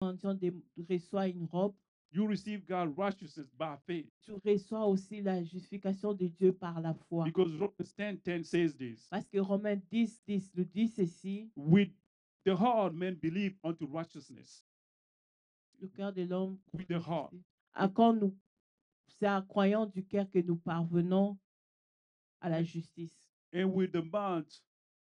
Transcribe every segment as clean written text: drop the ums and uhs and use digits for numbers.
mendiant reçoit une robe, you receive God's righteousness by faith. tu reçois aussi la justification de Dieu par la foi. Because Romans 10:10 says this. Parce que Romains 10, 10 nous dit ceci, With the heart men believe unto righteousness. le cœur de l'homme. With the heart. C'est en croyant du cœur que nous parvenons à la justice. And with the mouth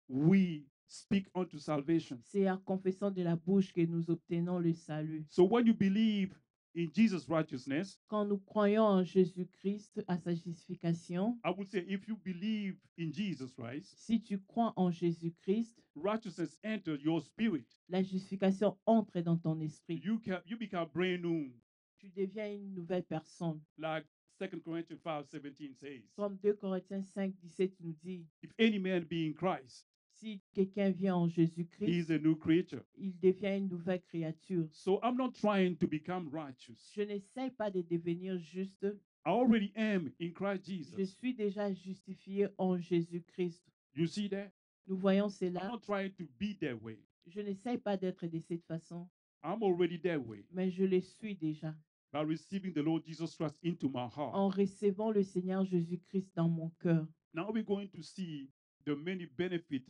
we speak unto salvation. C'est en confessant de la bouche que nous obtenons le salut. So when you believe in Jesus' righteousness, Quand nous croyons en Jésus-Christ, à sa justification, I would say if you believe in Jesus Christ, si tu crois en Jésus-Christ, righteousness enters your spirit. la justification entre dans ton esprit. You become brand new. Tu deviens une nouvelle personne. Like 2 Corinthians 5:17 says. Comme 2 Corinthiens 5, 17 nous dit, If any man be in Christ, si quelqu'un vient en he Jésus-Christ, is a new creature. il devient une nouvelle créature. So I'm not trying to become righteous. Je n'essaie pas de devenir juste. I already am in Christ Je Jesus. suis déjà justifié en Jésus-Christ. You see that? Nous voyons I'm cela. not trying to be that way. Je n'essaie pas d'être de cette façon, I'm already that way mais je le suis déjà. by receiving the Lord Jesus Christ into my heart. En recevant le Seigneur Jésus-Christ dans mon cœur. Now we're going to see the many benefits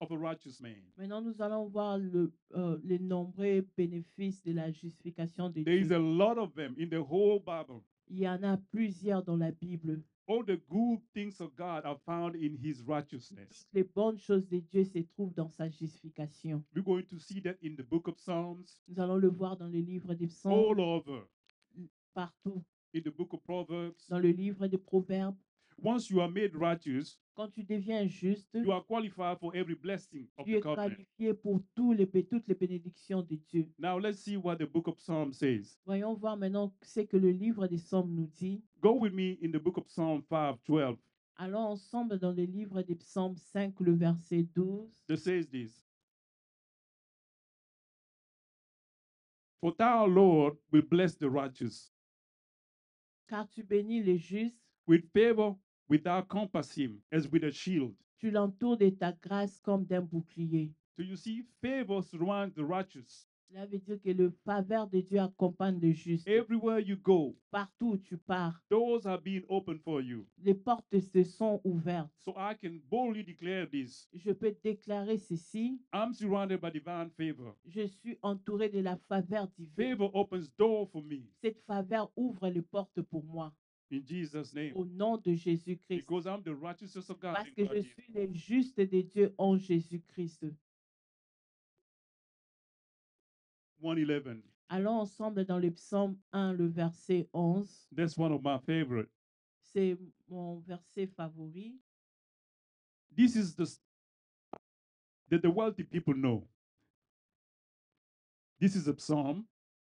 of a righteous man. Maintenant, nous allons voir les nombreux bénéfices de la justification de There is Dieu. a lot of them in the whole Bible. Il y en a plusieurs dans la Bible. All the good things of God are found in his righteousness. Les bonnes choses de Dieu se trouvent dans sa justification. We're going to see that in the book of Psalms, Nous allons le voir dans le livre des psaumes, all over, partout. in the book of Proverbs. Dans le livre des proverbes, Once you are made righteous, quand tu deviens juste, you are qualified for every blessing of tu the es covenant. qualifié pour toutes les bénédictions de Dieu. Now let's see what the book of Psalms says. Voyons voir maintenant ce que le livre des psaumes nous dit. Go with me in the book of Psalm 5:12. Allons ensemble dans le livre des psaumes 5, le verset 12. That says this. For thou, Lord, will bless the righteous. Car tu bénis les justes, With favor, without compass him, as with a shield. tu l'entoures de ta grâce comme d'un bouclier. So you see, favor surrounds the righteous. Cela veut dire que le faveur de Dieu accompagne le juste. Everywhere you go, Partout où tu pars, doors are being opened for you. les portes se sont ouvertes. So I can boldly declare this. Je peux déclarer ceci. I'm surrounded by divine favor. Je suis entouré de la faveur divine. Favor opens door for me. Cette faveur ouvre les portes pour moi. In Jesus' name. Au nom de Jésus-Christ. Because I'm the righteousness of God. Parce in que Christ je Jesus. suis le juste de Dieu en Jésus-Christ. 1:11. Allons ensemble dans le psaume 1, le verset 11. That's one of my favorite. C'est mon verset favori. This is that the wealthy people know. This is a psalm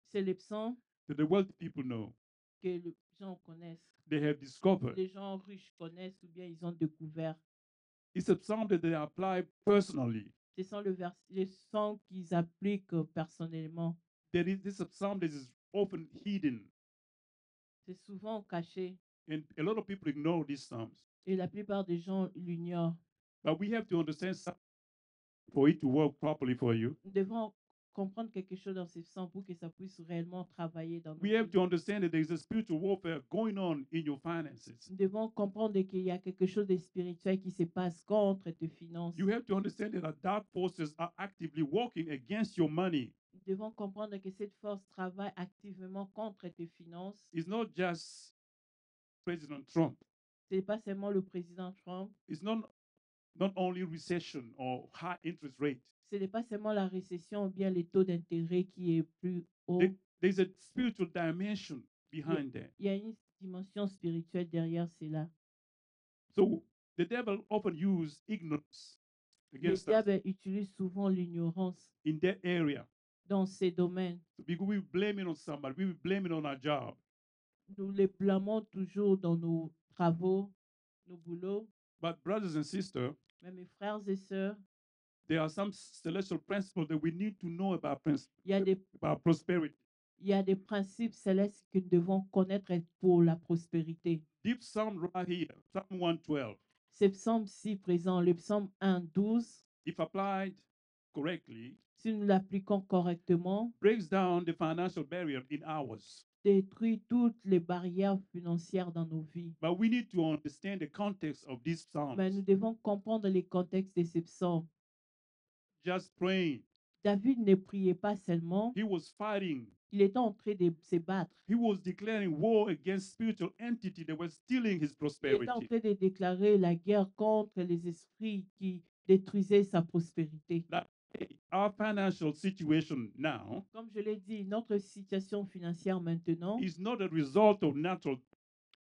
C'est le psaume that the wealthy people know. que les gens connaissent. They have discovered. Les gens riches connaissent ou bien ils ont découvert. It's a psalm that they apply personally. Ce sont les sons qu'ils appliquent personnellement. This is a psalm that is often hidden. C'est souvent caché And a lot of people ignore these psalms. et la plupart des gens l'ignorent. But we have to understand something for it to work properly for you. Nous devons comprendre quelque chose dans ces psaumes pour que ça puisse réellement travailler dans nos We have vies. to understand that there is a spiritual warfare going on in your finances. Nous devons comprendre qu'il y a quelque chose de spirituel qui se passe contre tes finances. You have to understand that dark forces are actively working against your money. Nous devons comprendre que cette force travaille activement contre tes finances. It's not just President Trump. Ce n'est pas seulement le président Trump. It's not only recession or high interest rate. Ce n'est pas seulement la récession ou bien les taux d'intérêt qui est plus haut. There's a spiritual dimension behind that. Il y a une dimension spirituelle derrière cela. So the devil often uses ignorance Le against us diable utilise souvent l'ignorance in that area. dans ces domaines. So because we blame it on somebody, we blame it on our job. Nous les blâmons toujours dans nos travaux, nos boulots. But brothers and sisters, Mais mes frères et sœurs, there are some celestial principles that we need to know about il y a des about prosperity. il y a des principes célestes que nous devons connaître pour la prospérité. Deep psalm right here, Psalm 112. Ce psaume-ci présent, le psaume 1, 12, If applied correctly, si nous l'appliquons correctement, breaks down the financial barrier in ours. détruit toutes les barrières financières dans nos vies. But we need to understand the context of these Mais nous psalms. devons comprendre les contextes de ces psaumes. Just praying. David ne priait pas seulement, He was fighting. il était en train de se battre. He was declaring war against spiritual entities that were stealing his Il était en prosperity. train de déclarer la guerre contre les esprits qui détruisaient sa prospérité. That our financial situation now Comme je l'ai dit, notre situation financière maintenant, is not a result of natural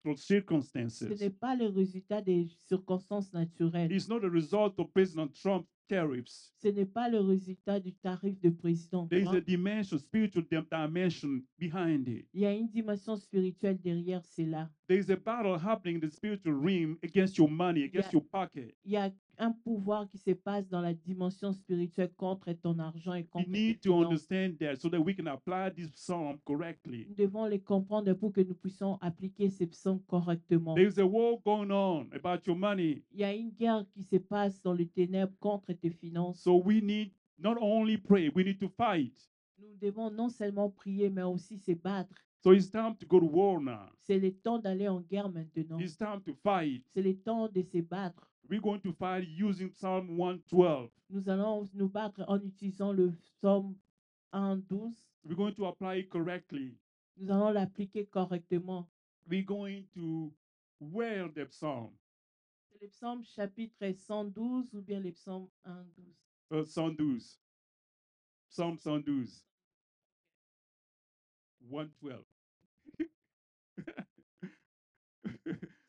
ce n'est circumstances. pas le résultat des circonstances naturelles. It's not a result of President Trump's tariffs. Ce n'est pas le résultat du tarif de président There is a Trump. dimension, spiritual dimension behind it. Il y a une dimension spirituelle derrière cela. There is a battle happening in the spiritual realm against your money, against your pocket. Il y a un pouvoir qui se passe dans la dimension spirituelle contre ton argent et We contre tes need to finances. understand that so that we can apply this psalm correctly. Nous devons les comprendre pour que nous puissions appliquer ces psaumes correctement. There is a war going on about your money. Il y a une guerre qui se passe dans les ténèbres contre tes finances. So we need not only pray, we need to fight. Nous devons non seulement prier, mais aussi se battre. So it's time to go to war now. C'est le temps d'aller en guerre maintenant. It's time to fight. C'est le temps de se battre. We're going to fight using Psalm 112. Nous allons nous battre en utilisant le psaume 1:12. We're going to apply it correctly. Nous allons l'appliquer correctement. We're going to wear the psalm. C'est le psaume chapitre 112 ou bien le psaume 1:12? 112. Psalm 112. 112.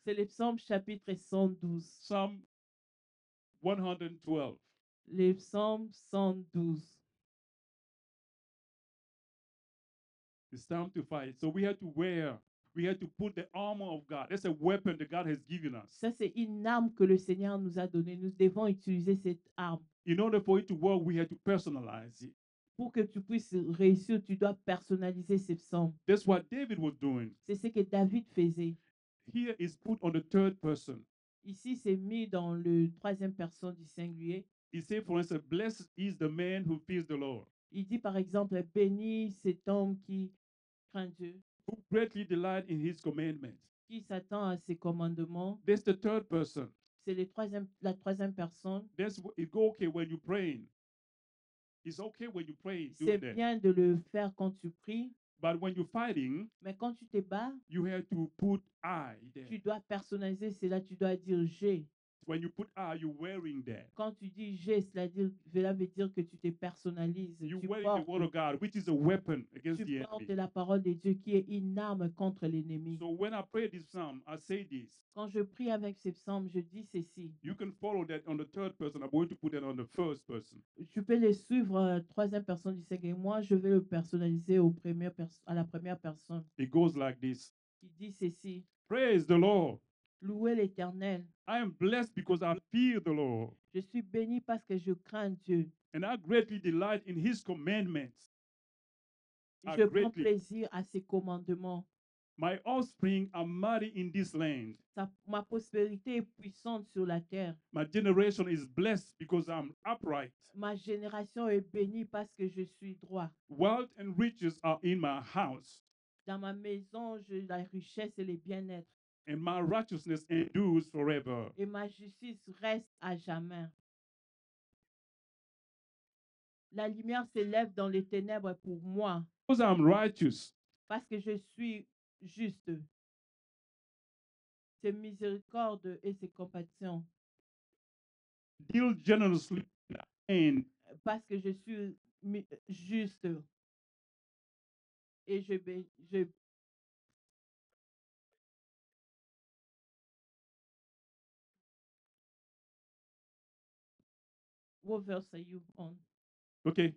C'est le psaume chapitre 112. Psalm 112. Le psaume 112. It's time to fight. So we have to put the armor of God. That's a weapon that God has given us. Ça, c'est une arme que le Seigneur nous a donnée. Nous devons utiliser cette arme. In order for it to work, we have to personalize it. Pour que tu puisses réussir, tu dois personnaliser ces psaumes. That's what David was doing. C'est ce que David faisait. Here is put on the third person. Ici, c'est mis dans le troisième personne du singulier. He said, for instance, blessed is the man who fears the Lord, Il dit par exemple, béni cet homme qui craint Dieu, who greatly delight in his commandments. qui s'attend à ses commandements. That's the third person. C'est la troisième personne. That's it's okay when you're praying. It's okay when you pray, do C'est that. bien de le faire quand tu pries, But when you're fighting, mais quand tu te bats, you have to put I there. tu dois personnaliser cela, tu dois dire j'ai. When you put I, you're wearing that. Quand tu dis j'ai, cela veut dire que tu te personnalises. You're Tu wearing the word of portes, God, which is a weapon against the tu enemy. portes la parole de Dieu qui est une arme contre l'ennemi. So when I pray this psalm, I say this. Quand je prie avec ces psaumes, je dis ceci. You can follow that on the third person. I'm going to put that on the first person. Tu peux les suivre troisième personne du Seigneur. Moi, je vais le personnaliser à la première personne. It goes like this. Qui dit ceci. Praise the Lord. Louez l'Éternel. I am blessed because I fear the Lord, Je suis béni parce que je crains Dieu. and I greatly delight in his commandments. Je I prends greatly- plaisir à ses commandements. My offspring are mighty in this land. Ma prospérité est puissante sur la terre. My generation is blessed because I'm upright. Ma génération est bénie parce que je suis droit. Wealth and riches are in my house, Dans ma maison, la richesse et le bien-être. and my righteousness endures forever. Et ma justice reste à jamais. La lumière s'élève dans les ténèbres pour moi Because I'm righteous, parce que je suis juste. Ses miséricordes et ses compassions. deal generously, and Parce que je suis juste. Et je What verse are you on? okay.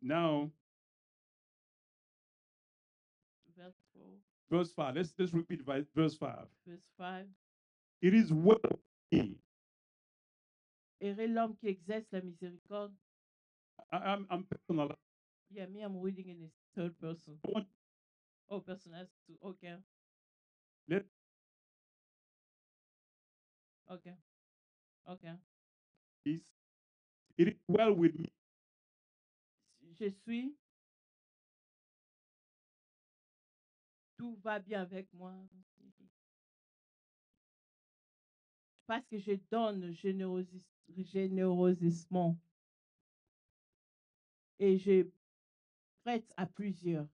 Now Verse 4, verse 5. Let's repeat verse 5. verse 5. It is well with me. Errez l'homme qui exerce la miséricorde. I'm personal. Yeah, me, I'm reading in the third person. I want Oh, person has to. Okay. Let- Okay. Okay. this. It is well with me. je suis, tout va bien avec moi. Parce que je donne généreusement et je prête à plusieurs.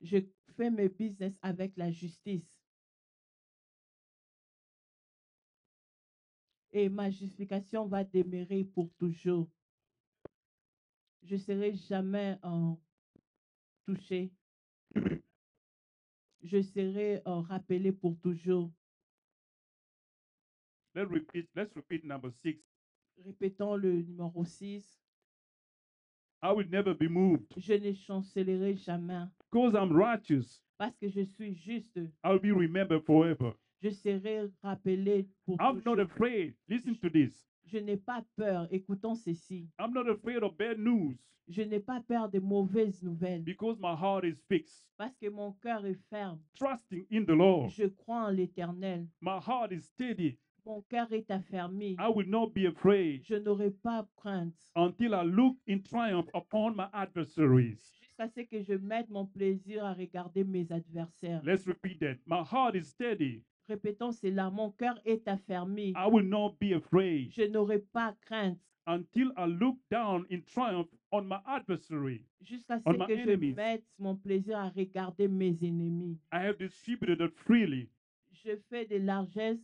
Je fais mes business avec la justice. Et ma justification va demeurer pour toujours. Je ne serai jamais touché. Je serai rappelé pour toujours. Let's repeat number 6. Répétons le numéro 6. I will never be moved. Je ne chancellerai jamais Because I'm righteous, parce que je suis juste. I'll be remembered forever. Je serai rappelé pour I'm not toujours. afraid. Listen to this. Je n'ai pas peur. Écoutons ceci. I'm not afraid of bad news Je n'ai pas peur de mauvaises nouvelles because my heart is fixed. parce que mon cœur est ferme. Trusting in the Lord. Je crois en l'Éternel. My heart is steady. Mon cœur est affermi. I will not be afraid Je n'aurai pas crainte until I look in triumph upon my adversaries. jusqu'à ce que je mette mon plaisir à regarder mes adversaires. Let's repeat that. My heart is steady. Répétons cela. Mon cœur est affermi. I will not be afraid Je n'aurai pas crainte until I look down in triumph on my adversary. jusqu'à ce On my que je enemies. mette mon plaisir à regarder mes ennemis. I have distributed it freely. Je fais des largesses.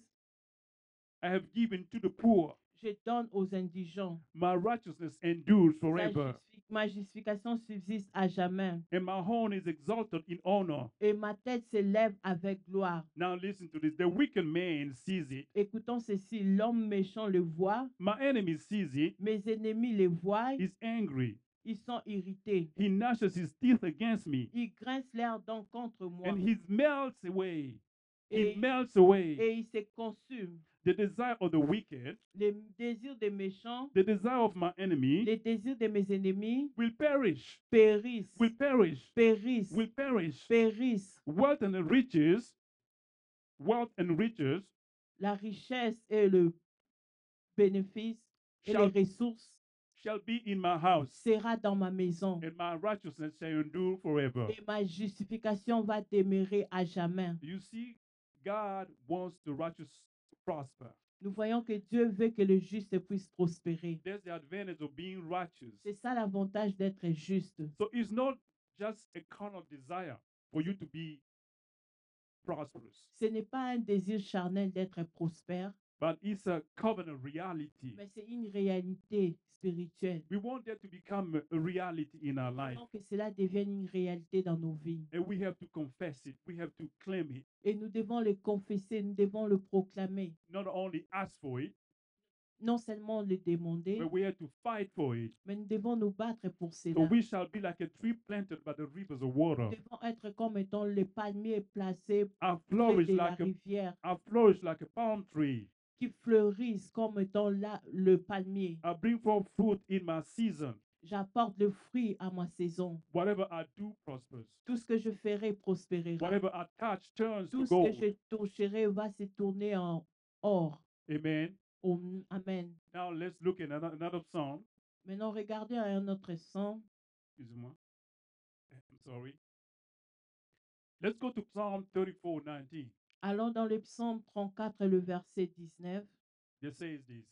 I have given to the poor. Je donne aux indigents. My righteousness endures forever, Ma justification subsiste à jamais. and my horn is exalted in honor. Et ma tête s'élève avec gloire. Now listen to this. The wicked man sees it. Écoutons ceci. L'homme méchant le voit. My enemy sees it. Mes ennemis le voient. He's angry. Ils sont irrités. He gnashes his teeth against me, Ils grincent leurs dents contre moi. and he melts away. He Et, melts away. et ils se consument. The desire of the wicked, Les désirs des méchants, the desire of my enemy, les désirs de mes ennemis will perish. périssent. Will perish. Périssent. Will perish. Périssent. Wealth and riches, La richesse et le bénéfice et shall, les ressources shall be in my house, sera dans ma maison. and my righteousness shall endure forever. Et ma justification va demeurer à jamais. You see, God wants the righteous to prosper. Nous voyons que Dieu veut que le juste puisse prospérer. There's the advantage of being righteous. C'est ça l'avantage d'être juste. So it's not just a carnal desire for you to be prosperous, Ce n'est pas un désir charnel d'être prospère, but it's a covenant reality. mais c'est une réalité spirituelle. We want that to become a reality in our Nous life. voulons que cela devienne une réalité dans nos vies. And we have to confess it. We have to claim it. Et nous devons le confesser, nous devons le proclamer. Not only ask for it, Non seulement le demander, but we have to fight for it. mais nous devons nous battre pour So cela. we shall be like a tree planted by the rivers of Nous water. devons être comme étant les palmiers placés I près flourish de la like a rivière, palm tree. qui fleurissent comme étant le palmier. I bring forth fruit in my season. J'apporte le fruit à ma saison. Whatever I do prospers. Tout ce que je ferai prospérera. Whatever I touch turns to Tout ce que gold. je toucherai va se tourner en or. Amen. Amen. Now let's look at another psalm. Maintenant, regardez un autre psaume. Excuse-moi. I'm sorry. Let's go to Psalm 34:19. Allons dans le psaume 34, le verset 19, It says this.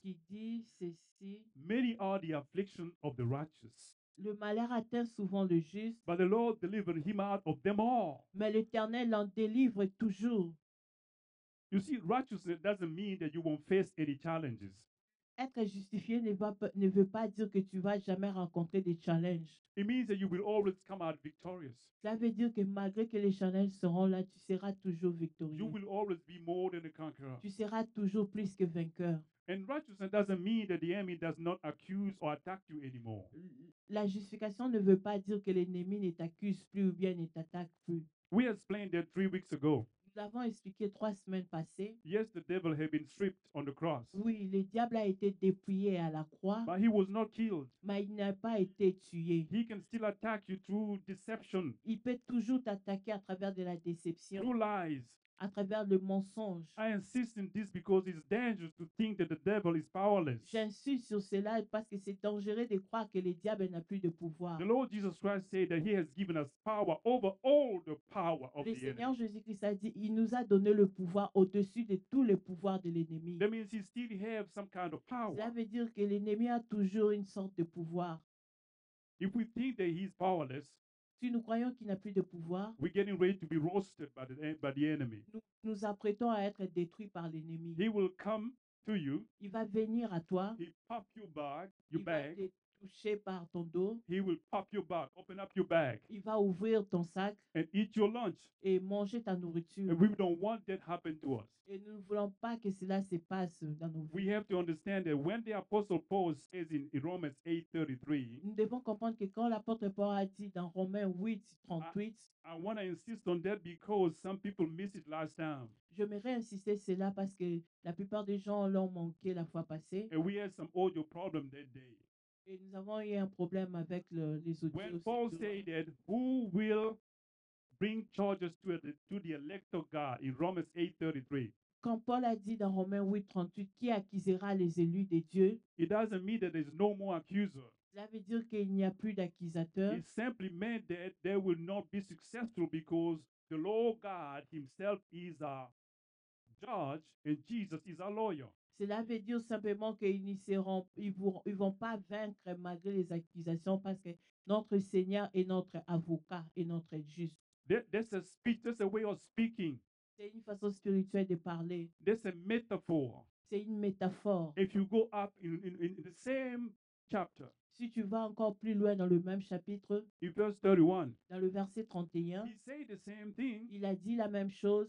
qui dit ceci. Many are the afflictions of the righteous, Le malheur atteint souvent le juste, but the Lord delivered him out of them all. mais l'Éternel en délivre toujours. You see, righteousness doesn't mean that you won't face any challenges. Être justifié ne veut pas dire que tu vas jamais rencontrer des challenges. It means that you will always come out victorious. Cela veut dire que malgré que les challenges seront là, tu seras toujours You victorieux. will always be more than a conqueror. Tu seras toujours plus que vainqueur. And righteousness doesn't mean that the enemy does not accuse or attack you anymore. La justification ne veut pas dire que l'ennemi ne t'accuse plus ou bien ne t'attaque plus. We explained that 3 weeks ago. Nous l'avons expliqué 3 semaines passées. Yes, the devil had been stripped on the cross, Oui, le diable a été dépouillé à la croix, but he was not killed. mais il n'a pas été tué. He can still attack you through deception, Il peut toujours t'attaquer à travers de la déception, through lies, à travers le mensonge. I insist in this because it's dangerous to think that the devil is powerless. J'insiste sur cela parce que c'est dangereux de croire que le diable n'a plus de pouvoir. The Lord Jesus Christ said that he has given us power over all the power of Le the Seigneur enemy. Jésus-Christ a dit, il nous a donné le pouvoir au-dessus de tous les pouvoirs de l'ennemi. That means he still have some kind of Cela power. veut dire que l'ennemi a toujours une sorte de pouvoir. If we think that he's powerless, Si nous croyons qu'il n'a plus de pouvoir, we're getting ready to be roasted by the enemy. nous nous apprêtons à être détruits par l'ennemi. He will come to you, Il va venir à toi, he pop your il va bag, te toucher par ton dos, he will pop your bag, open up your bag, il va ouvrir ton sac and eat your lunch. et manger ta nourriture. And we don't want that happen to us. Et nous ne voulons pas que cela se passe dans nos We vies. have to understand that when the Apostle Paul says in Romans 8:33, Nous devons comprendre que quand l'apôtre Paul a dit dans Romains 8, 38, I want to insist on that because some people missed it last time. j'aimerais insister cela parce que la plupart des gens l'ont manqué la fois passée. And we had some audio problem that day. Et nous avons eu un problème avec les audios. When Paul said that, who will bring charges to the elect of God in Romans 8:33, Quand Paul a dit dans Romains 8, 38, qui accusera les élus de Dieu, it doesn't mean that there's no more accuser. cela veut dire qu'il n'y a plus d'accusateur. It simply meant that they will not be successful because the Lord God himself is our judge and Jesus is our lawyer. Cela veut dire simplement qu'ils ils vont pas vaincre malgré les accusations parce que notre Seigneur est notre avocat et notre juste. That's a speech, that's a way of speaking. C'est une façon spirituelle de parler. That's a metaphor. C'est une métaphore. If you go up in the same chapter, Si tu vas encore plus loin dans le même chapitre, in verse 31, dans le verset 31, he said the same thing. il a dit la même chose.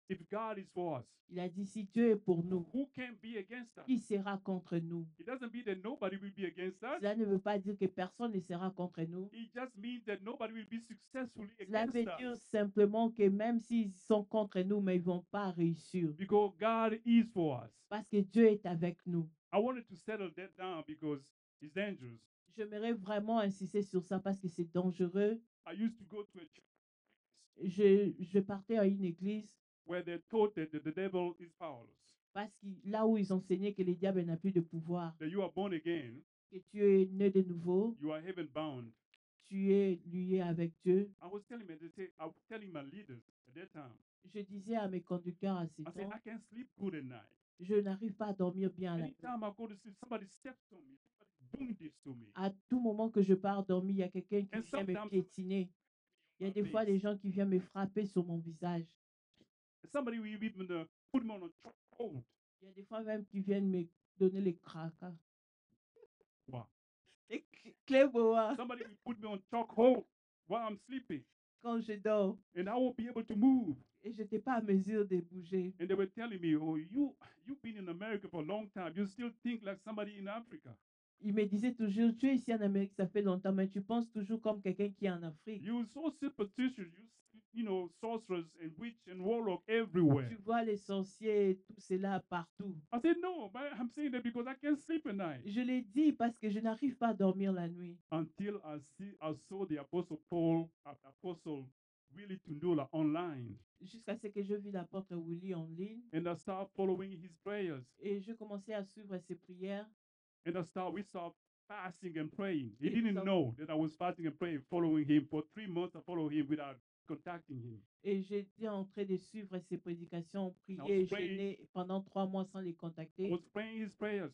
If God is for us, Il a dit, si Dieu est pour nous, who can be against us? qui sera contre nous? It doesn't mean that nobody will be against us. Cela ne veut pas dire que personne ne sera contre nous. It just means that nobody will be successfully Cela against veut us. dire simplement que même s'ils sont contre nous, mais ils ne vont pas réussir. Because God is for us. Parce que Dieu est avec nous. I wanted to settle that down because it's dangerous. J'aimerais vraiment insister sur ça parce que c'est dangereux. I used to go to a church Je partais à une église where they taught that the devil is powerless, parce que là où ils enseignaient que le diable n'a plus de pouvoir, that you are born again, que tu es né de nouveau, you are heaven bound. tu es lié avec Dieu. I was telling my leaders at that time, Je disais à mes conducteurs à ce I said, temps, I can't sleep good at night. je n'arrive pas à dormir bien à la nuit. Anytime I go to sleep, somebody steps on me, somebody doing this to me. À tout moment que je pars dormir, il y a quelqu'un qui And vient me sometimes- piétiner. Il y a des fois des gens qui viennent me frapper sur mon visage. Somebody will even put me on a chokehold. Il y a des fois même qui viennent me donner les cracas. Wow. Et Cléboa, Somebody will put me on chokehold while I'm sleeping, quand je dors, and I won't be able to move. et je n'étais pas à mesure de bouger. And they were telling me, "Oh, you've been in America for a long time. You still think like somebody in Africa. Il me disait toujours, tu es ici en Amérique, ça fait longtemps, mais tu penses toujours comme quelqu'un qui est en Afrique. You're so superstitious. You know, sorcerers and witch and warlock everywhere." Tu vois les sorciers et tout cela partout. I said, "No, but I'm saying that because I can't sleep at night." Je l'ai dit parce que je n'arrive pas à dormir la nuit. Until I saw the Apostle Paul, Apostle Willie Tundula online, Jusqu'à ce que je vis l'apôtre Willy en ligne. and I started following his prayers, Et je commençais à suivre ses prières. and we started fasting and praying. He Et didn't nous know that I was fasting and praying, following him for 3 months. I followed him without contacting him. Et j'étais en train de suivre ses prédications, I prier, was praying. jeûner pendant 3 mois sans les I contacter. was praying his prayers,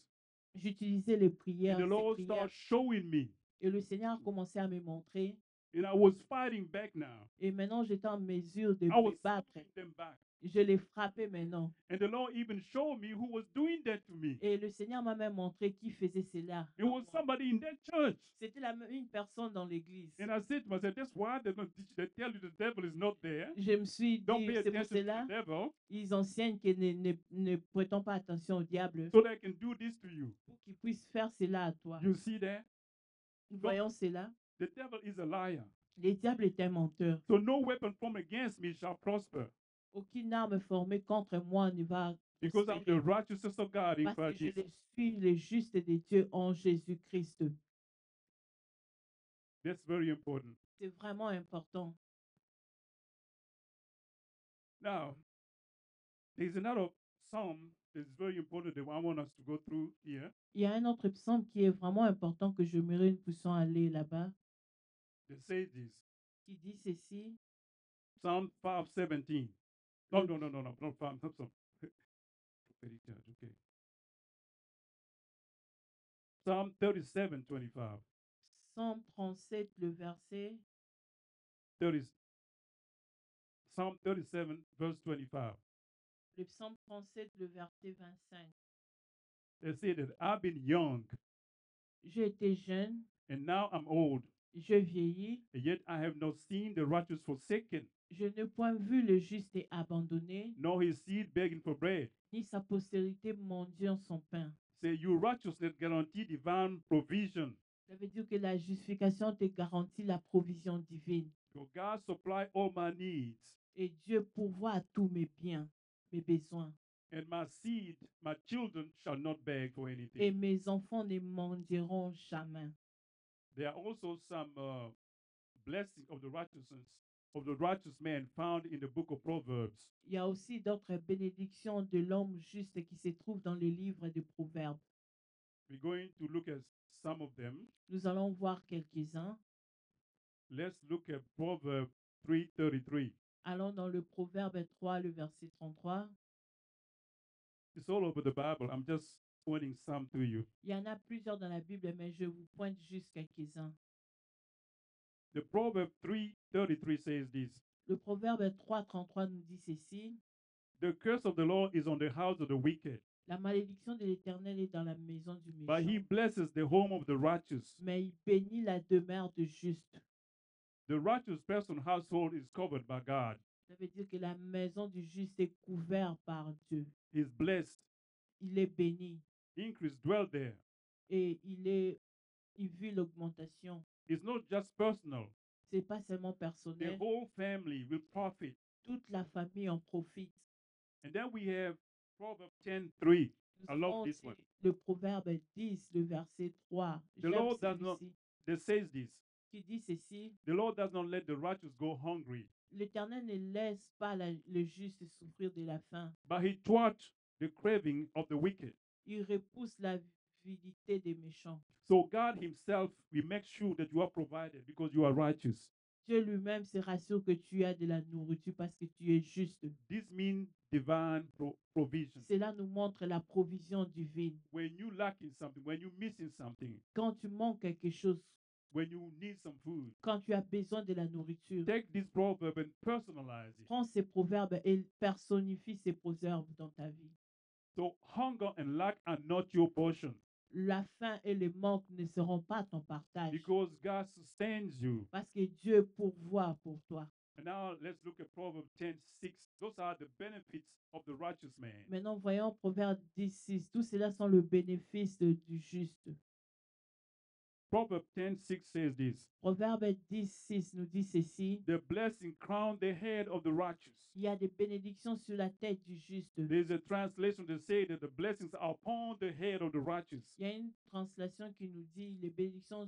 J'utilisais les prières, and the ses Lord prières. started showing me, Et le Seigneur a commencé à me montrer. and I was fighting back now. Et maintenant, j'étais en mesure de I was me battre. fighting them back, Je les frappais maintenant. and the Lord even showed me who was doing that to me. Et le Seigneur m'a même montré qui faisait cela. It was somebody in that church. C'était une personne dans l'église. And I said to myself, that's why they're going to teach. They tell you the devil is not there. Je me suis Don't dit, pay c'est pour attention to cela, the devil, ils enseignent que ne prêtons pas attention au diable so they can do this to you. pour qu'ils puissent faire cela à toi. You see that? Nous voyons cela. The devil is a liar. Le diable est un menteur. So no weapon formed against me shall prosper, Aucune arme formée contre moi ne va because I'm prospérer, the righteousness of God in parce que Christ je Jesus. suis le juste de Dieu en Jésus-Christ. That's very important. C'est vraiment important. Now, There's another psalm that's very important that I want us to go through here. Il y a un autre psaume qui est vraiment important que j'aimerais nous puissions aller là-bas, That says this. qui dit ceci. Psalm 5:17. No, Le no, no, no, no, not Psalm. Not Psalm. Prophetic church, okay. Psalm 37:25. Psaume 37, le verset, 30, Psalm 37, verse 25. le psaume 37, le verset 25. They say that I've been young J'ai été jeune, and now I'm old, je vieillis, and yet I have not seen the righteous forsaken, je n'ai point vu le juste et abandonné, nor his seed begging for bread. ni sa postérité mendiant son pain. Say, your righteousness guarantee divine provision. Ça veut dire que la justification te garantit la provision divine. So God supply all my needs, Et Dieu pourvoit à tous mes biens, mes besoins. and my seed, my children shall not beg for Et anything. mes enfants ne mendieront jamais. There are also some blessings of the righteous man found in the book of Proverbs. Il y a aussi d'autres bénédictions de l'homme juste qui se trouvent dans le livre des Proverbes. We're going to look at some of them. Nous allons voir quelques-uns. Let's look at Proverbs 3:33. Allons dans le Proverbe 3, le verset 33. It's all over the Bible. I'm just pointing some to you. Il y en a plusieurs dans la Bible, mais je vous pointe juste quelques-uns. The Proverb 3:33 says this. Le Proverbe 3, 33 nous dit ceci. The curse of the Lord is on the house of the wicked, La malédiction de l'Éternel est dans la maison du but he méchant, blesses the home of the righteous. mais il bénit la demeure du juste. The righteous person's household is covered by God. Ça veut dire que la maison du juste est couverte par Dieu. He's blessed. Il est béni Increase dwell there. et il vit l'augmentation. It's not just personal. C'est pas seulement The personnel, whole family will profit. toute la famille en profite. And then we have Proverbs 10:3. Nous I love avons this aussi one. le Proverbe 10, le verset 3. The J'aime Lord does not- celui-ci, That says this. qui dit ceci. The Lord does not let the righteous go hungry, L'Éternel ne laisse pas le juste souffrir de la faim. but he thwarts the craving of the wicked. Il repousse l'avidité des méchants. So God himself will make sure that you are provided because you are righteous. Dieu lui-même se rassure que tu as de la nourriture parce que tu es juste. This means divine provision. Cela nous montre la provision divine. When you lacking something, when you missing something, Quand tu manques quelque chose, when you need some food, quand tu as besoin de la nourriture, take this proverb and personalize it. prends ces proverbes et personnifie ces proverbes dans ta vie. So hunger and lack are not your portion La faim et le manque ne seront pas ton partage because God sustains you. parce que Dieu pourvoit pour toi. And now let's look at Proverbs 10:6. Those are the benefits of the righteous man. Maintenant, voyons Proverbe 10, 6. Tout cela sont le bénéfice du juste. Proverbs 10:6 says this. Proverbe 10, 6 nous dit ceci. The blessing crown the head of the righteous. Il y a des bénédictions sur la tête du juste. There's a translation that says that the blessings are upon the head of the righteous, Il y a une translation qui nous dit les bénédictions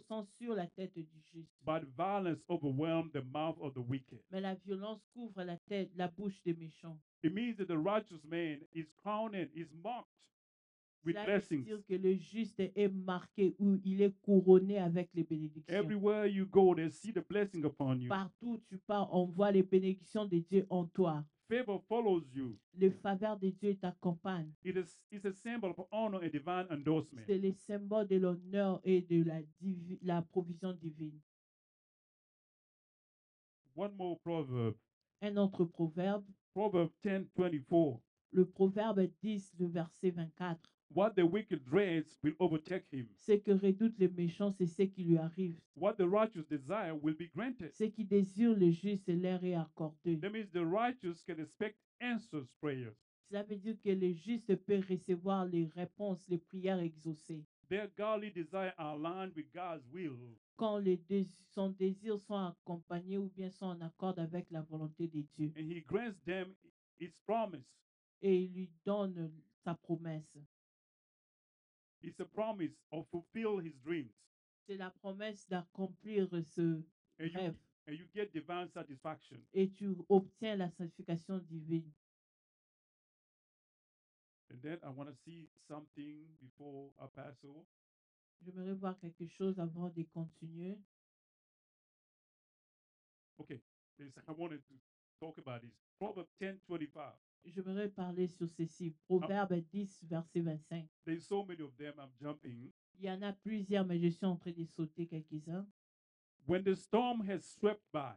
sont sur la tête du juste. but violence overwhelmed the mouth of the wicked. Mais la violence couvre la tête, la bouche des méchants. It means that the righteous man is crowned, is marked with Cela veut blessings. dire que le juste est marqué ou il est couronné avec les bénédictions. Everywhere you go, they see the blessing upon you. Partout où tu pars, on voit les bénédictions de Dieu en toi. Favor follows you. Le faveur de Dieu t'accompagne. It's a symbol of honor and divine endorsement. C'est le symbole de l'honneur et de la provision divine. One more proverb. Un autre proverbe, Proverb 10:24. le proverbe 10, le verset 24. What the wicked dreads will overtake him. Ce que redoutent les méchants, c'est ce qui lui arrive. What the righteous desire will be granted. Ce qui désire le juste, leur est accordé. That means the righteous can expect answers prayers. Cela veut dire que le juste peut recevoir les réponses, les prières exaucées. Their godly desire are aligned with God's will. Quand son désir sont accompagnés ou bien sont en accord avec la volonté de Dieu. And he grants them his promise. Et il lui donne sa promesse. It's a promise of fulfill his dreams. C'est la promesse d'accomplir ce And rêve. you get divine satisfaction. Et tu obtiens la sanctification divine. And then I want to see something before I pass over. J'aimerais voir quelque chose avant de continuer. Okay, I wanted to talk about this. Proverbs 10:25. J'aimerais parler sur ceci. Proverbe 10, verset 25. There's so many of them. I'm jumping. Il y en a plusieurs, mais je suis en train de sauter quelques-uns. When the storm has swept by,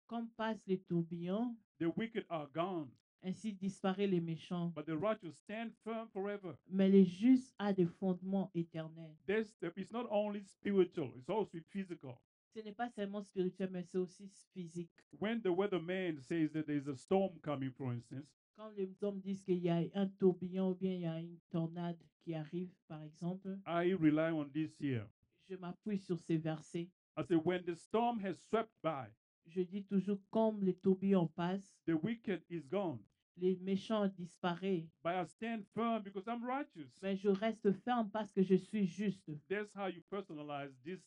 Comme passent les tourbillons, the wicked are gone, ainsi disparaissent les méchants. but the righteous stand firm forever. Mais les justes a des fondements éternels. It's not only spiritual; it's also physical. Ce n'est pas seulement spirituel, mais c'est aussi physique. When the weatherman says that there's a storm coming, for instance, Quand les hommes disent qu'il y a un tourbillon ou bien il y a une tornade qui arrive, par exemple, I rely on this here. je m'appuie sur ces versets. I say, when the storm has swept by, Je dis toujours, comme les tourbillons passent, the wicked is gone. les méchants disparaissent. But I stand firm because I'm righteous. Mais je reste ferme parce que je suis juste. That's how you personalize this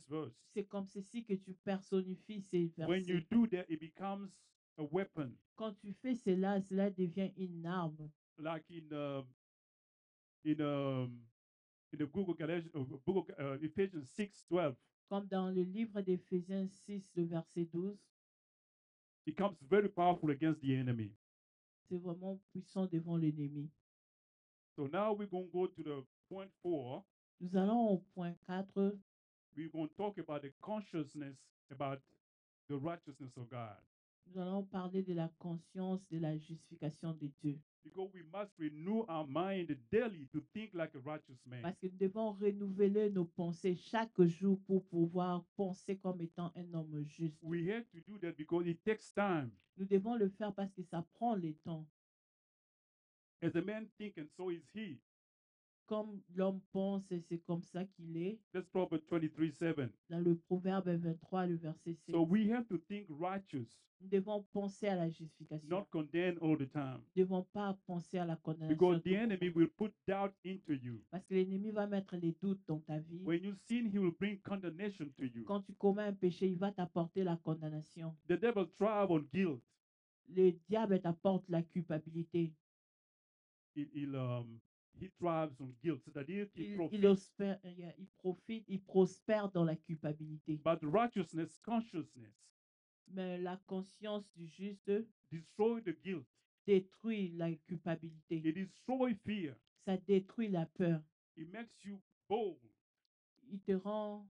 verse. C'est comme ceci que tu personnifies ces When you versets. do that, it becomes a weapon, Quand tu fais cela, cela devient une arme. like in the book of Ephesians 6:12. Comme dans le livre d'Éphésiens 6, le verset 12, It comes very powerful against the enemy. c'est vraiment puissant devant l'ennemi. So now we're going to go to the point 4. Nous allons au point 4. We're going to talk about the consciousness about the righteousness of God. Nous allons parler de la conscience de la justification de Dieu. Because we must renew our mind daily to think like a righteous man. Parce que nous devons renouveler nos pensées chaque jour pour pouvoir penser comme étant un homme juste. We have to do that because it takes time. Nous devons le faire parce que ça prend le temps. As a man thinking, so is he. Comme l'homme pense, et c'est comme ça qu'il est. That's Proverbs 23:7. Dans le Proverbe 23, le verset 7. So we have to think righteous, Nous devons penser à la justification. not condemn all the time. Nous ne devons pas penser à la condamnation. Because tout the le enemy temps. will put doubt into you. Parce que l'ennemi va mettre les doutes dans ta vie. When you sin, he will bring condemnation to you. Quand tu commets un péché, il va t'apporter la condamnation. The devil thrives on guilt. Le diable t'apporte la culpabilité. He thrives on guilt. C'est-à-dire qu'il Il prospère dans la culpabilité. But righteousness, consciousness, Mais la conscience du juste destroy the guilt. détruit la culpabilité. It destroys fear. Ça détruit la peur. It makes you bold, Il te rend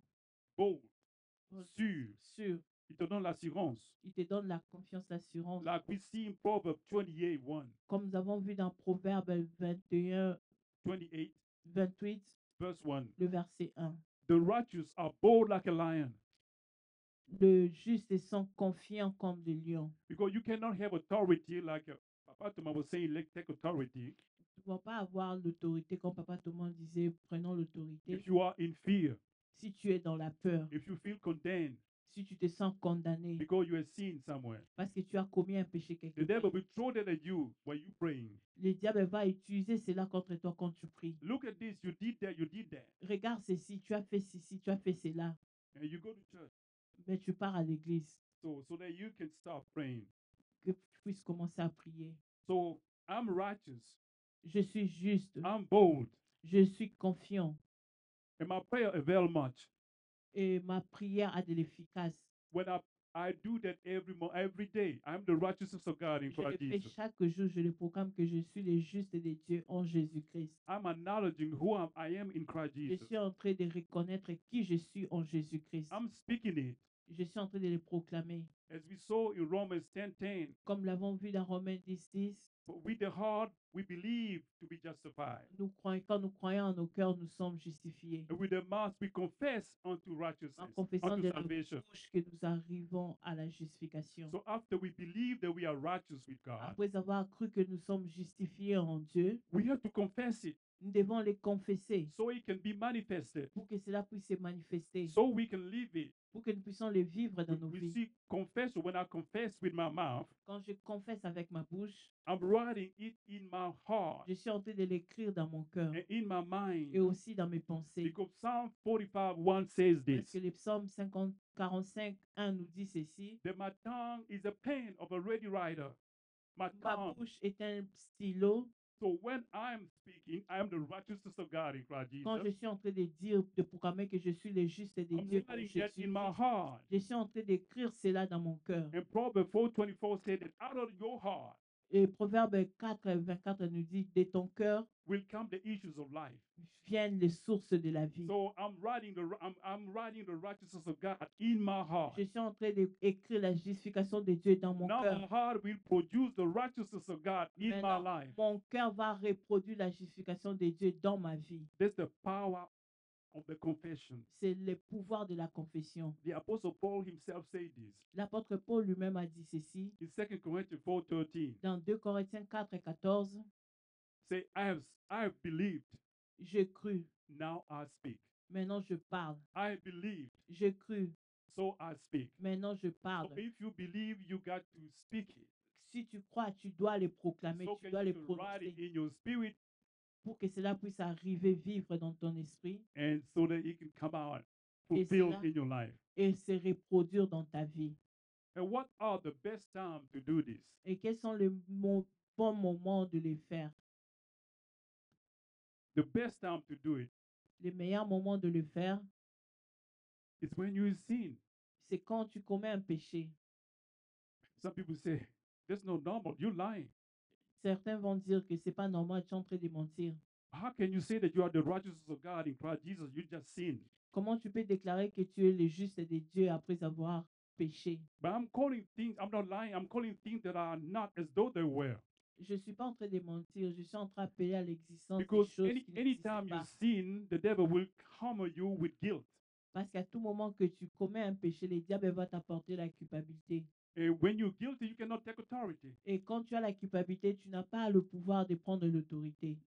sûr. sûr. Il te donne l'assurance. Il te donne la confiance, l'assurance. Like we see in Proverbs 28:1. Comme nous avons vu dans Proverbe 21, 28, 28, verse 1. le verset 1. The righteous are bold like a lion. Le juste sont confiants comme des lions. Because you cannot have authority like Papa Thomas was saying, let's take authority. Tu ne vas pas avoir l'autorité, comme Papa Thomas disait, prenons l'autorité. If you are in fear, Si tu es dans la peur, if you feel condemned si tu te sens condamné, because you have sinned somewhere, parce que tu as commis un péché quelque the devil part, will throw that at you when you praying. le diable va utiliser cela contre toi quand tu pries. Look at this, you did that, you did that. Regarde ceci, tu as fait ceci, tu as fait cela. And you go to church Mais tu pars à l'église, so that you can start praying. que tu puisses commencer à prier. So I'm righteous, Je suis juste, I'm bold, je suis confiant and my prayer avail much. et ma prière a de l'efficace. When I do that every day, I'm the righteousness of God in Je le Christ fais Jesus. chaque jour, je le proclame que je suis le juste de Dieu en Jésus-Christ. I'm acknowledging who I am in Christ Je Jesus. suis en train de reconnaître qui je suis en Jésus-Christ. I'm speaking it. Je suis en train de le proclamer. As we saw in Romans 10:10, Comme l'avons vu dans Romains 10, with the heart we believe to be justified. quand nous croyons en nos cœurs, nous sommes justifiés. And with the mouth we confess unto En righteousness, confessant unto de nos salvation. bouches que nous arrivons à la justification. So after we believe that we are righteous with God, Après avoir cru que nous sommes justifiés en Dieu, we have to confess it nous devons les confesser so it can be manifested, pour que cela puisse se manifester, so we can live it. pour que nous puissions les vivre dans nos We vies. see confession. When I confess with my mouth, Quand je confesse avec ma bouche, I'm writing it in my heart je suis en train de l'écrire dans mon cœur and in my mind. et aussi dans mes pensées. Because Psalm 45:1 says Parce this, que le psaume 45, 1 nous dit ceci. that my tongue is a pen of a ready writer. My Ma tongue bouche est un stylo So when I'm speaking, I am the righteousness of God in Christ Quand je Jesus. suis en train de dire, de proclamer que je suis le juste des I'm dieux pour writing that in my Jésus-Christ, heart. je suis en train d'écrire cela dans mon cœur. And Proverbs 4:24 said that out of your heart Et Proverbe 4, 24 nous dit, de ton cœur will come the issues of life. viennent les sources de la vie. So I'm writing the righteousness of God in my heart. Je suis en train d'écrire la justification de Dieu dans mon Now cœur. my heart will produce the righteousness of God in my Maintenant, life. mon cœur va reproduire la justification de Dieu dans ma vie. That's the power of the confession. C'est le pouvoir de la confession. The Apostle Paul himself said this L'apôtre Paul lui-même a dit ceci in 2 Corinthians 4:13. dans 2 Corinthiens 4 et 14. Say, I have believed, Je crus, now I speak. maintenant je parle. I believed, Je crus, so I speak. maintenant je So parle. if you believe, you got to speak it. Si tu crois, tu dois les proclamer, So tu can dois les you write it prononcer in your spirit pour que cela puisse arriver, vivre dans ton esprit and so that it can come out Et fulfilled cela- in your life. et se reproduire dans ta vie. And what are the best time to do this? Et quels sont les bons moments de les faire? The best time to do it Les meilleurs moments de le faire, is when you sin. c'est quand tu commets un péché. Some people say, that's not normal. You're lying. Certains vont dire que c'est pas normal, tu es en train de mentir. How can you say that you are the righteousness of God in Christ Jesus? You just sinned. Comment tu peux déclarer que tu es le juste de Dieu après avoir péché? But I'm calling things, I'm not lying, I'm calling things that are not as though they were. Je ne suis pas en train de mentir, je suis en train d'appeler à l'existence des Because choses qui n'existent anytime you pas. sin, the devil will hammer you with guilt. Parce qu'à tout moment que tu commets un péché, le diable va t'apporter la culpabilité. And when you're guilty, you cannot take authority. Et quand tu as la culpabilité, tu n'as pas le pouvoir de prendre l'autorité.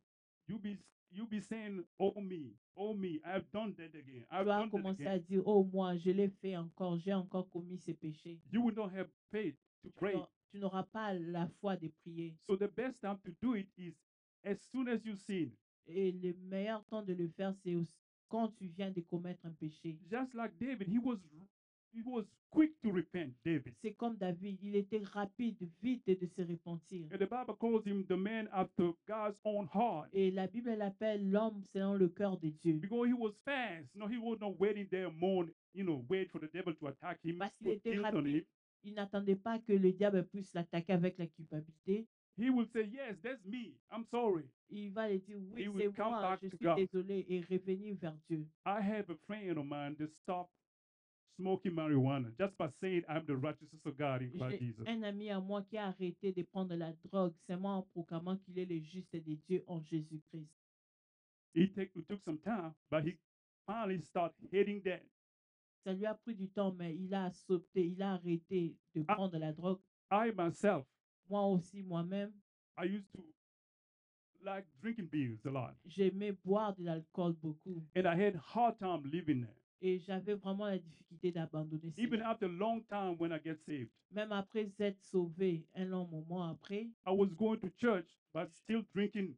You be saying, oh me, I've done that again. Tu I've vas done that commencer again. à dire, oh moi, je l'ai fait encore, j'ai encore commis ces péchés. You will not have faith to pray. Tu n'auras pas la foi de prier. So the best time to do it is as soon as you sin. Et le meilleur temps de le faire, c'est quand tu viens de commettre un péché. Just like David, he was quick to repent, David. C'est comme David, il était rapide, vite de se repentir. And the Bible calls him the man after God's own heart. Et la Bible l'appelle l'homme selon le cœur de Dieu. Because he was fast. No, he was not waiting there wait for the devil to attack him, Parce qu'il put était guilt on him. rapide. Il n'attendait pas que le diable puisse l'attaquer avec la culpabilité. He will say, yes, that's me. I'm sorry. Il va lui dire, oui, He will c'est come moi, back je to suis God. désolé, et revenir vers Dieu. I have a friend of mine that stopped smoking marijuana just by saying I'm the righteousness of God in Christ J'ai Jesus. un ami à moi qui a arrêté de prendre la drogue seulement en proclamant qu'il est le juste de Dieu en Jésus-Christ. It took some time, but he finally started hating that. Ça lui a pris du temps, mais il a sauté, il a arrêté de Ah. prendre la drogue. I myself, Moi aussi, moi-même, I used to like drinking beers a lot. j'aimais boire de l'alcool beaucoup. And I had hard time living there. Et j'avais vraiment la difficulté d'abandonner Even cela. after a long time when I get saved. Même après être sauvé, un long moment après, I was going to church, but still drinking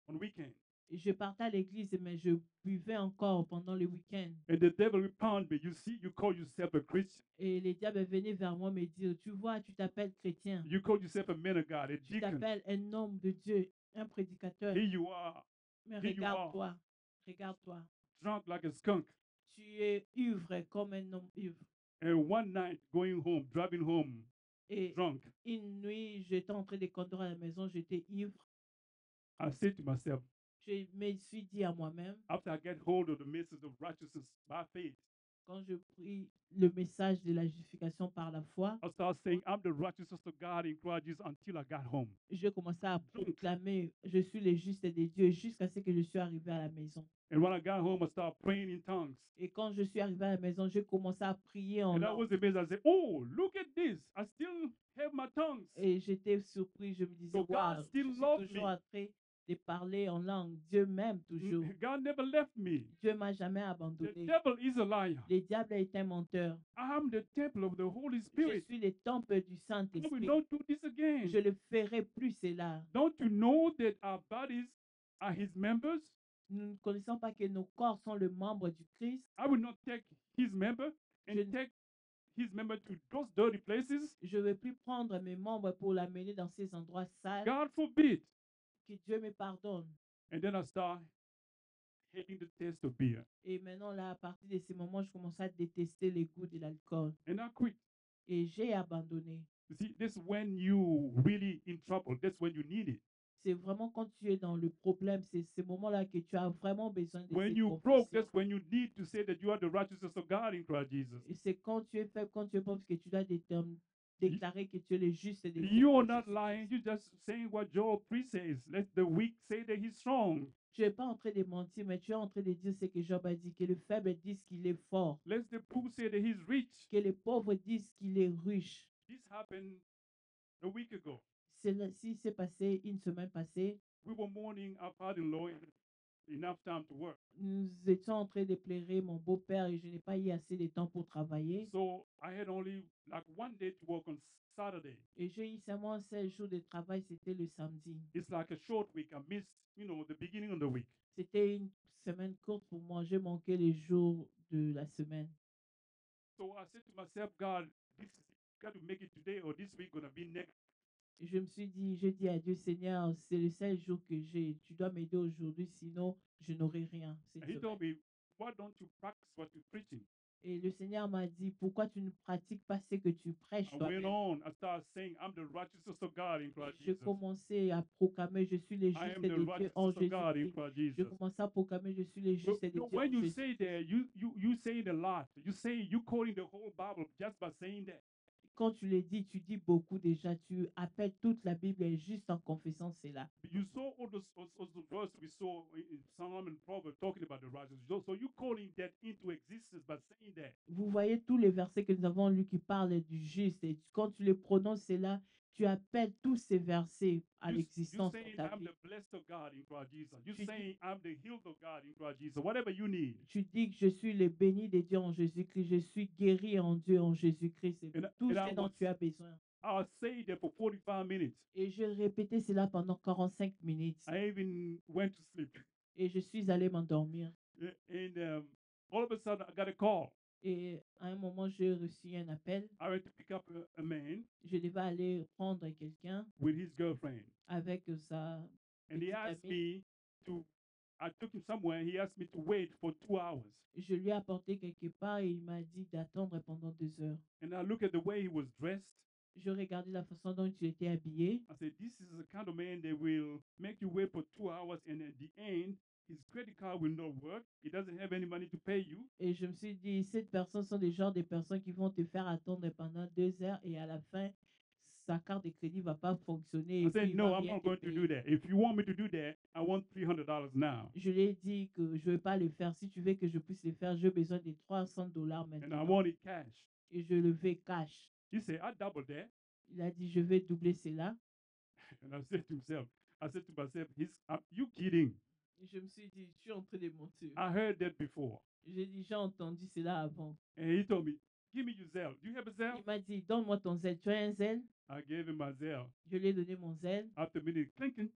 on weekends. je partais à l'église, mais je buvais encore pendant le week-end. And the devil will pound me. You see, you call yourself a Christian. Et les diables venaient vers moi me dire, tu vois, tu t'appelles chrétien, You call yourself a man of God, a tu deacon. t'appelles un homme de Dieu, un prédicateur. Here you are, Mais here you regarde-toi, regarde-toi. drunk like a skunk. Tu es ivre comme un homme ivre. And one night, going home, driving home, Et drunk, une nuit, j'étais en train de conduire à la maison, j'étais ivre. I said to myself, Je me suis dit à moi-même, after I get hold of the message of righteousness by faith, quand je pris le message de la justification par la foi, I started saying, I'm the righteousness of God in Christ Jesus until I got home. je commençais à proclamer, je suis le juste de Dieu jusqu'à ce que je suis arrivé à la maison. And when I got home, I started praying in tongues. Et quand je suis arrivé à la maison, j'ai commencé à prier en And I langue. was amazed. I said, oh, look at this. I still have my tongues. Et j'étais surpris, je me disais, So God waouh, je still suis loves toujours me. en train de parler en langue. Dieu m'aime toujours. God never left me. Dieu m'a jamais The abandonné. devil is a liar. Le diable est un menteur. I'm the temple of the Holy Je Spirit. suis le temple du I will Saint-Esprit. not do this again. Je ne ferai plus cela. Don't you know that our bodies are his members? Nous ne connaissons pas que nos corps sont le membre du Christ. I will not take his member and Je- take his member to those dirty places. Je ne vais plus prendre mes membres pour l'amener dans ces endroits sales. God forbid. que Dieu me pardonne. And then I start hating the taste of beer. Et maintenant, là, à partir de ces moments, je commence à détester les goûts de l'alcool. And I quit. Et j'ai abandonné. You see, this is when you really in trouble. That's when you need it. C'est vraiment quand tu es dans le problème, c'est ces moments-là que tu as vraiment besoin de When cette you broke, confession. that's when you need to say that you are the righteousness of God in Christ Jesus. Et c'est quand tu es faible, quand tu es pauvre, que tu dois déclarer que tu es le juste de Dieu. You en are not Jésus-Christ. lying. You're just saying what Job 3 says. Let the weak say that he's strong. Tu n'es pas en train de mentir, mais tu es en train de dire ce que Job a dit, que le faible dise qu'il est fort, Let the poor say that he's rich. que les pauvres disent qu'il est riche. This happened a week ago. Ceci s'est passé une semaine passée. We were mourning our father-in-law enough time to work. Nous étions en train de pleurer mon beau-père et je n'ai pas eu assez de temps pour travailler. So I had only like one day to work on Saturday. Et j'ai eu seulement un seul jour de travail, c'était le samedi. It's like a short week. I missed, the beginning of the week. C'était une semaine courte pour moi. J'ai manqué les jours de la semaine. So I said to myself, God, got to make it today or this week gonna be next. Et je me suis dit, j'ai dit à Dieu, Seigneur, c'est le seul jour que j'ai. Tu dois m'aider aujourd'hui, sinon je n'aurai rien cette And he semaine. told me, why don't you practice what you're preaching? Et le Seigneur m'a dit, pourquoi tu ne pratiques pas ce que tu prêches I went toi-même? on. I started saying, I'm the righteousness of God in Christ Je Jesus. commençais à proclamer, je suis le I juste am de the Dieu en righteousness of God in Jésus-Christ. Christ Je Jesus. commençais à proclamer, je suis le juste de Dieu en When you say Jésus-Christ. that, you saying a lot. You quoting the whole Bible just by saying that. Quand tu le dis, tu dis beaucoup déjà. Tu appelles toute la Bible juste en confessant cela. You saw all those verses we saw in Psalm and Proverbs talking about the righteous. So you calling that into existence by saying that. Vous voyez tous les versets que nous avons lus qui parlent du juste. Et quand tu les prononces, cela, tu appelles tous ces versets à You l'existence dans saying ta I'm vie. the blessed of God in Christ Jesus. You Tu dis- saying I'm the healed of God in Christ Jesus. Whatever you need. Tu dis que je suis le béni de Dieu en Jésus-Christ. Je suis guéri en Dieu en Jésus-Christ. C'est tout And I ce dont was- tu as besoin. I'll say that for 45 minutes. Et je répétais cela pendant 45 minutes. I even went to sleep. Et je suis allé m'endormir. And all of a sudden, I got a call. Et à un moment, j'ai reçu un appel. I went to pick up a man Je devais aller prendre quelqu'un with his girlfriend. avec sa And he petite asked amie. I took him somewhere. He asked me to wait for 2 hours. Je lui ai apporté quelque part et il m'a dit d'attendre pendant 2 heures. And I looked at the way he was dressed. Je regardais la façon dont il était habillé. I said, this is the kind of man that will make you wait for 2 hours. And at the end, his credit card will not work. He doesn't have any money to pay you. Et je me suis dit, ces personnes sont des genres de personnes qui vont te faire attendre pendant 2 heures et à la fin, sa carte de crédit ne va pas fonctionner. I Et puis said, il no, va I'm rien not te going to payer. do that. If you want me to do that, I want $300 now. Je lui ai dit que je ne vais pas le faire. Si tu veux que je puisse le faire, j'ai besoin de $300 And I maintenant. want it cash. Et je le veux cash. He said, I doubled that. Il a dit, je vais doubler cela. And I said to myself, you kidding? Et je me suis dit, tu es en train de mentir. I heard that before. J'ai déjà entendu cela avant. And he told me, give me your Zelle. Do you have a Zelle? Il m'a dit, donne-moi ton zèle. Tu as un zèle? I gave him my Zelle. Je lui ai donné mon zèle. After a minute clinking,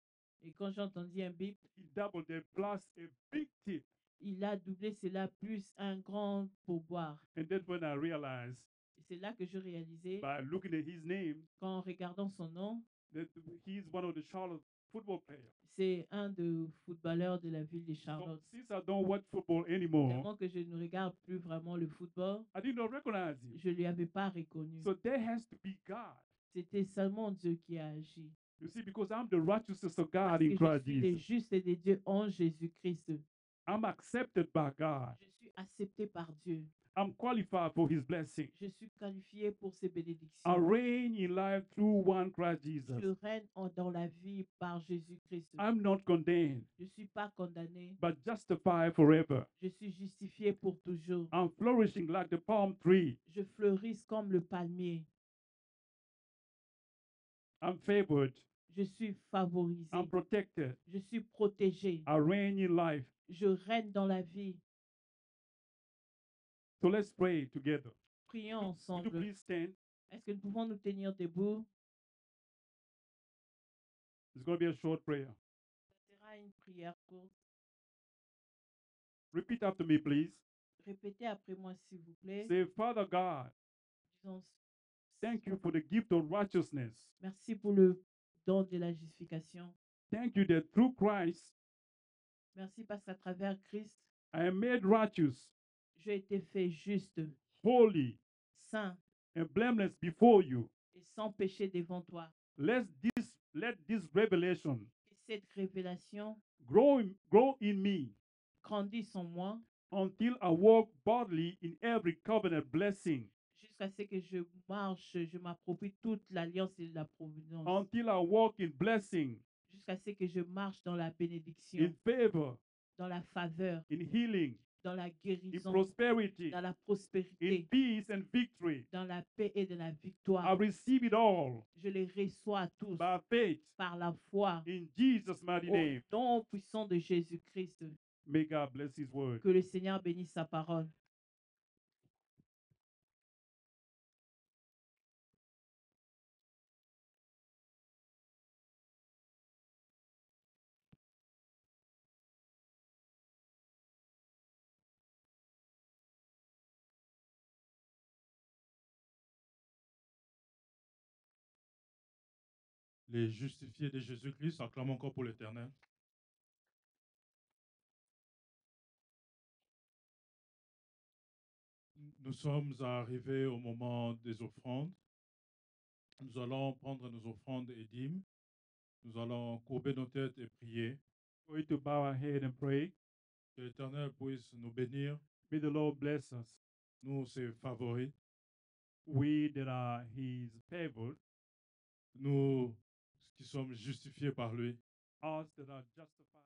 Et quand j'ai entendu un bip, he doubled that plus a big tip. il a doublé cela plus un grand pourboire. And that's when I realized Et c'est là que je réalisais, by looking at his name qu'en regardant son nom, that he's one of the Charlotte football players. c'est un des footballeurs de la ville de So Charlotte. since I don't watch football anymore, Tellement que je ne regarde plus vraiment le football, I did not recognize him. je ne lui avais pas reconnu. So that has to be God. C'était seulement Dieu qui a agi. You see, because I'm the righteousness of Parce God que in je Christ suis le Jesus. juste de Dieu en Jésus-Christ. I'm accepted by God. Je suis accepté par Dieu. I'm qualified for his blessing. Je suis qualifié pour ses I bénédictions. reign in life through one Christ Je Jesus. règne dans la vie par Jésus-Christ. I'm not condemned, Je ne suis pas condamné. but justified forever. Je suis justifié pour toujours. I'm flourishing like the palm tree. Je fleurisse comme le palmier. I'm favored. Je suis favorisé. I'm protected. Je suis protégé. I reign in life. Je règne dans la vie. So let's pray together. Prions Would you ensemble. please stand? Est-ce que nous pouvons nous tenir debout? It's going to be a short prayer. Ce sera une prière courte. Repeat after me, please. Répétez après moi, s'il vous plaît. Say, Father God, Disons, thank you for the gift of righteousness. merci pour le don de la justification. Thank you that through Christ Merci parce qu'à travers Christ, I am made righteous, j'ai été fait juste, holy, saint and blameless before you. et sans péché devant toi. Let this revelation Et cette révélation grow in me grandisse en moi until I walk boldly in every covenant blessing, jusqu'à ce que je marche, je m'approprie toute l'alliance et la providence. until I walk in blessing, Jusqu'à ce que je marche dans la in bénédiction, favor, dans la faveur, in healing, dans la in guérison, prosperity, dans la in prospérité, peace and victory. dans la paix et dans la I victoire. receive it all Je les reçois tous by faith par la foi in Jesus' mighty au name. nom puissant de Jésus-Christ. May God bless His word. Que le Seigneur bénisse sa parole. Les justifiés de Jésus-Christ, acclamons encore pour l'Éternel. Nous sommes arrivés au moment des offrandes. Nous allons prendre nos offrandes et dîmes. Nous allons courber nos têtes et prier. We're going to bow our head and pray. Que l'Éternel puisse nous bénir, May the Lord bless us. nous, ses favoris, We that are His favored, nous qui sommes justifiés par lui. us that are justified